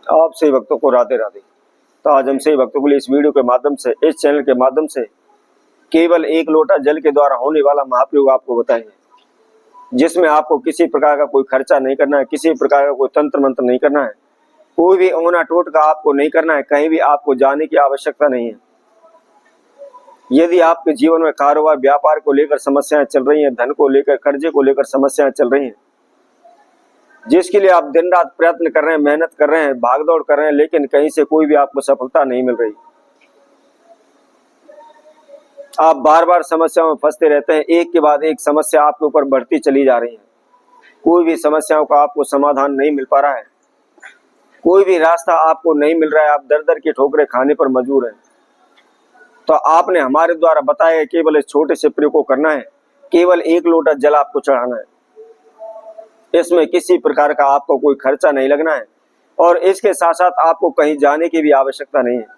आप सही भक्तों को राधे राधे। तो आज हम सही भक्तों के लिए इस वीडियो के माध्यम से, इस चैनल के माध्यम से केवल एक लोटा जल के द्वारा होने वाला महाप्रयोग आपको बताएंगे, जिसमें आपको किसी प्रकार का कोई खर्चा नहीं करना है, किसी प्रकार का कोई तंत्र मंत्र नहीं करना है, कोई भी औना टोटका आपको नहीं करना है, कहीं भी आपको जाने की आवश्यकता नहीं है। यदि आपके जीवन में कारोबार व्यापार को लेकर समस्याएं चल रही हैं, धन को लेकर, कर्जे को लेकर समस्याएं चल रही हैं, जिसके लिए आप दिन रात प्रयत्न कर रहे हैं, मेहनत कर रहे हैं, भागदौड़ कर रहे हैं, लेकिन कहीं से कोई भी आपको सफलता नहीं मिल रही, आप बार बार समस्याओं में फंसते रहते हैं, एक के बाद एक समस्या आपके ऊपर बढ़ती चली जा रही है, कोई भी समस्याओं का आपको समाधान नहीं मिल पा रहा है, कोई भी रास्ता आपको नहीं मिल रहा है, आप दर दर की ठोकरें खाने पर मजबूर हैं, तो आपने हमारे द्वारा बताया केवल इस छोटे से प्रयोग को करना है। केवल एक लोटा जल आपको चढ़ाना है, इसमें किसी प्रकार का आपको कोई खर्चा नहीं लगना है, और इसके साथ साथ आपको कहीं जाने की भी आवश्यकता नहीं है।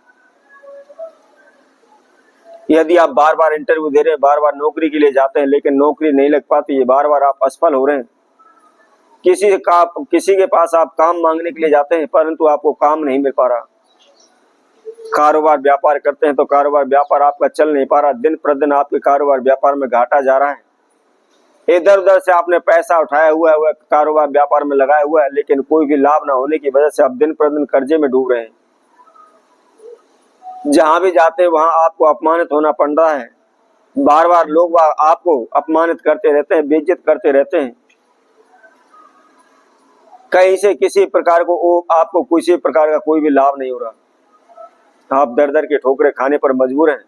यदि आप बार बार इंटरव्यू दे रहे हैं, बार बार नौकरी के लिए जाते हैं, लेकिन नौकरी नहीं लग पाती है, बार बार आप असफल हो रहे हैं, किसी के पास आप काम मांगने के लिए जाते हैं, परंतु आपको काम नहीं मिल पा रहा, कारोबार व्यापार करते हैं तो कारोबार व्यापार आपका चल नहीं पा रहा, दिन प्रतिदिन आपके कारोबार व्यापार में घाटा जा रहा है, इधर उधर से आपने पैसा उठाया हुआ है, कारोबार व्यापार में लगाया हुआ है, लेकिन कोई भी लाभ ना होने की वजह से आप दिन प्रतिदिन कर्जे में डूब रहे हैं, जहां भी जाते हैं वहां आपको अपमानित होना पड़ रहा है, बार बार लोग आपको अपमानित करते रहते हैं, बेइज्जत करते रहते हैं, कहीं से किसी प्रकार को आपको किसी प्रकार का कोई भी लाभ नहीं हो रहा, आप दर दर के ठोकरें खाने पर मजबूर हैं।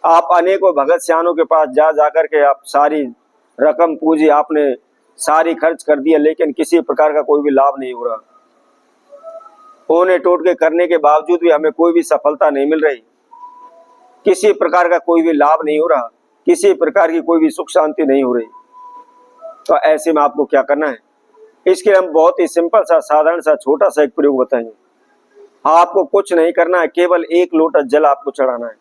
आप अनेकों भगत सियानों के पास जा जाकर के आप सारी रकम पूंजी आपने सारी खर्च कर दिया, लेकिन किसी प्रकार का कोई भी लाभ नहीं हो रहा, औने टोटके करने के बावजूद भी हमें कोई भी सफलता नहीं मिल रही, किसी प्रकार का कोई भी लाभ नहीं हो रहा, किसी प्रकार की कोई भी सुख शांति नहीं हो रही। तो ऐसे में आपको क्या करना है, इसके हम बहुत ही सिंपल सा, साधारण सा, छोटा सा एक प्रयोग बताएंगे। आपको कुछ नहीं करना है, केवल एक लोटा जल आपको चढ़ाना है।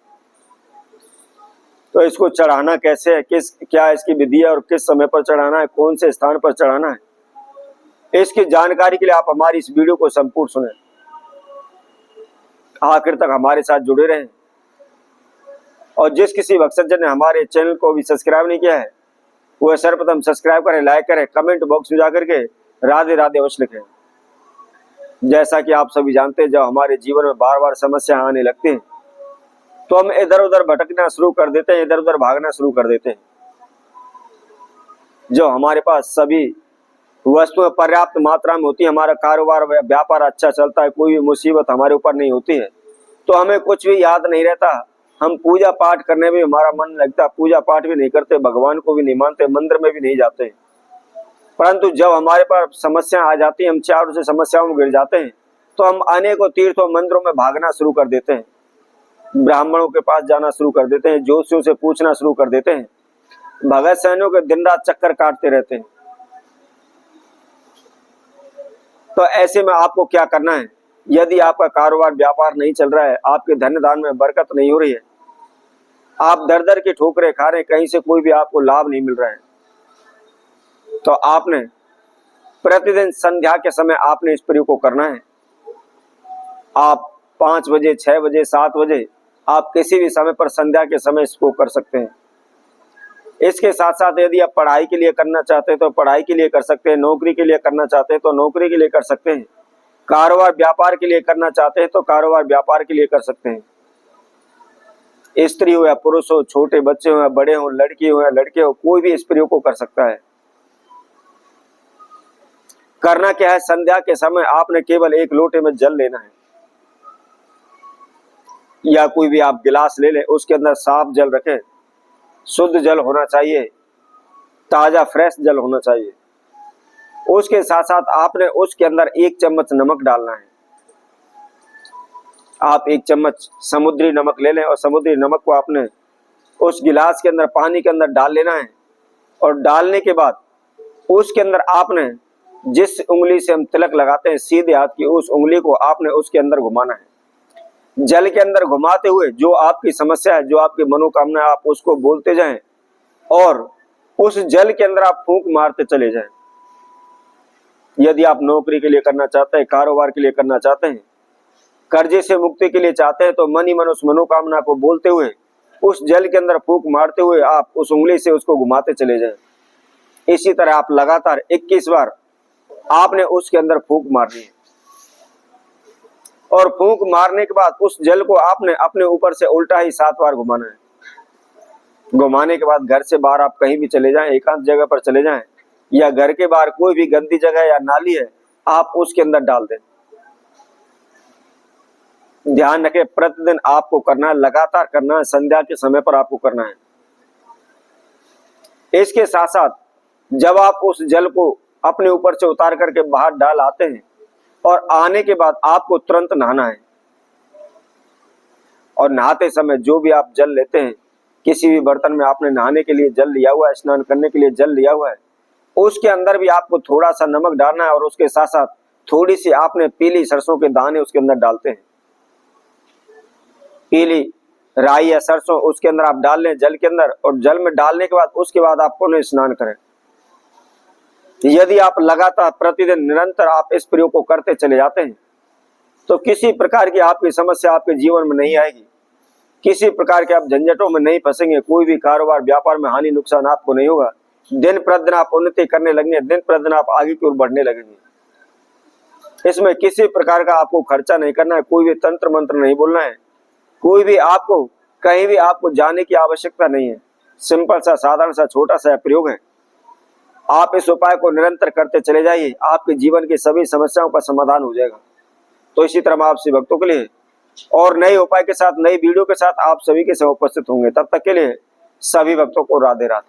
तो इसको चढ़ाना कैसे है, क्या इसकी विधि है और किस समय पर चढ़ाना है, कौन से स्थान पर चढ़ाना है, इसकी जानकारी के लिए आप हमारी इस वीडियो को संपूर्ण सुने, आखिर तक हमारे साथ जुड़े रहें। और जिस किसी भक्तजन ने हमारे चैनल को भी सब्सक्राइब नहीं किया है, वह सर्वप्रथम सब्सक्राइब करें, लाइक करें, कमेंट बॉक्स में जाकर के राधे राधे अवश्य लिखें। जैसा कि आप सभी जानते हैं, जब हमारे जीवन में बार बार समस्या आने लगती हैं तो हम इधर उधर भटकना शुरू कर देते हैं, इधर उधर भागना शुरू कर देते हैं। जो हमारे पास सभी वस्तुएं पर्याप्त मात्रा में होती है, हमारा कारोबार व्यापार अच्छा चलता है, कोई भी मुसीबत हमारे ऊपर नहीं होती है, तो हमें कुछ भी याद नहीं रहता, हम पूजा पाठ करने में हमारा मन लगता, पूजा पाठ भी नहीं करते, भगवान को भी नहीं मानते, मंदिर में भी नहीं जाते। परंतु जब हमारे पास समस्या आ जाती है, हम चारों से समस्याओं में गिर जाते हैं, तो हम अनेकों तीर्थों मंदिरों में भागना शुरू कर देते हैं, ब्राह्मणों के पास जाना शुरू कर देते हैं, ज्योतिषियों से पूछना शुरू कर देते हैं, भगत सैनिकों के दिन रात चक्कर काटते रहते हैं। तो ऐसे में आपको क्या करना है, यदि आपका कारोबार व्यापार नहीं चल रहा है, आपके धन दान में बरकत नहीं हो रही है, आप दर दर की ठोकरें खा रहे हैं, कहीं से कोई भी आपको लाभ नहीं मिल रहा है, तो आपने प्रतिदिन संध्या के समय आपने इस प्रयोग को करना है। आप 5 बजे, 6 बजे, 7 बजे, आप किसी भी समय पर संध्या के समय इसको कर सकते हैं। इसके साथ साथ यदि आप पढ़ाई के लिए करना चाहते हैं तो पढ़ाई के लिए कर सकते हैं, नौकरी के लिए करना चाहते हैं तो नौकरी के लिए कर सकते हैं, कारोबार व्यापार के लिए करना चाहते हैं तो कारोबार व्यापार के लिए कर सकते हैं। स्त्री हो या पुरुष हो, छोटे बच्चे हो या बड़े हो, लड़की हो या लड़के हो, कोई भी इस प्रयोग को कर सकता है। करना क्या है, संध्या के समय आपने केवल एक लोटे में जल लेना है, या कोई भी आप गिलास ले लें, उसके अंदर साफ जल रखें, शुद्ध जल होना चाहिए, ताजा फ्रेश जल होना चाहिए। उसके साथ साथ आपने उसके अंदर 1 चम्मच नमक डालना है। आप 1 चम्मच समुद्री नमक ले लें और समुद्री नमक को आपने उस गिलास के अंदर पानी के अंदर डाल लेना है, और डालने के बाद उसके अंदर आपने जिस उंगली से हम तिलक लगाते हैं सीधे हाथ की, उस उंगली को आपने उसके अंदर घुमाना है। जल के अंदर घुमाते हुए जो आपकी समस्या है, जो आपकी मनोकामना है, आप उसको बोलते जाएं और उस जल के अंदर आप फूंक मारते चले जाएं। यदि आप नौकरी के लिए करना चाहते हैं, कारोबार के लिए करना चाहते हैं, कर्जे से मुक्ति के लिए चाहते हैं, तो मन ही मन उस मनोकामना को बोलते हुए उस जल के अंदर फूंक मारते हुए आप उस उंगली से उसको घुमाते चले जाएं। इसी तरह आप लगातार 21 बार आपने उसके अंदर फूंक मारनी है और फूंक मारने के बाद उस जल को आपने अपने ऊपर से उल्टा ही 7 बार घुमाना है। घुमाने के बाद घर से बाहर आप कहीं भी चले जाएं, एकांत जगह पर चले जाएं या घर के बाहर कोई भी गंदी जगह या नाली है आप उसके अंदर डाल दें। ध्यान रखें, प्रतिदिन आपको करना है, लगातार करना है, संध्या के समय पर आपको करना है। इसके साथ साथ जब आप उस जल को अपने ऊपर से उतार करके बाहर डाल आते हैं और आने के बाद आपको तुरंत नहाना है और नहाते समय जो भी आप जल लेते हैं, किसी भी बर्तन में आपने नहाने के लिए जल लिया हुआ है, स्नान करने के लिए जल लिया हुआ है, उसके अंदर भी आपको थोड़ा सा नमक डालना है और उसके साथ साथ थोड़ी सी आपने पीली सरसों के दाने उसके अंदर डालते हैं। पीली राई या सरसों उसके अंदर आप डाल लें जल के अंदर, और जल में डालने के बाद उसके बाद आप पुनः स्नान करें। यदि आप लगातार प्रतिदिन निरंतर आप इस प्रयोग को करते चले जाते हैं तो किसी प्रकार की आपकी समस्या आपके जीवन में नहीं आएगी, किसी प्रकार के आप झंझटों में नहीं फंसेंगे, कोई भी कारोबार व्यापार में हानि नुकसान आपको नहीं होगा। दिन प्रतिदिन आप उन्नति करने लगेंगे, दिन प्रतिदिन आप आगे की ओर बढ़ने लगेंगे। इसमें किसी प्रकार का आपको खर्चा नहीं करना है, कोई भी तंत्र मंत्र नहीं बोलना है, कोई भी आपको कहीं भी आपको जाने की आवश्यकता नहीं है। सिंपल सा साधारण सा छोटा सा प्रयोग है। आप इस उपाय को निरंतर करते चले जाइए, आपके जीवन की सभी समस्याओं का समाधान हो जाएगा। तो इसी तरह आप सभी भक्तों के लिए और नए उपाय के साथ, नई वीडियो के साथ आप सभी के साथ उपस्थित होंगे। तब तक के लिए सभी भक्तों को राधे राधे।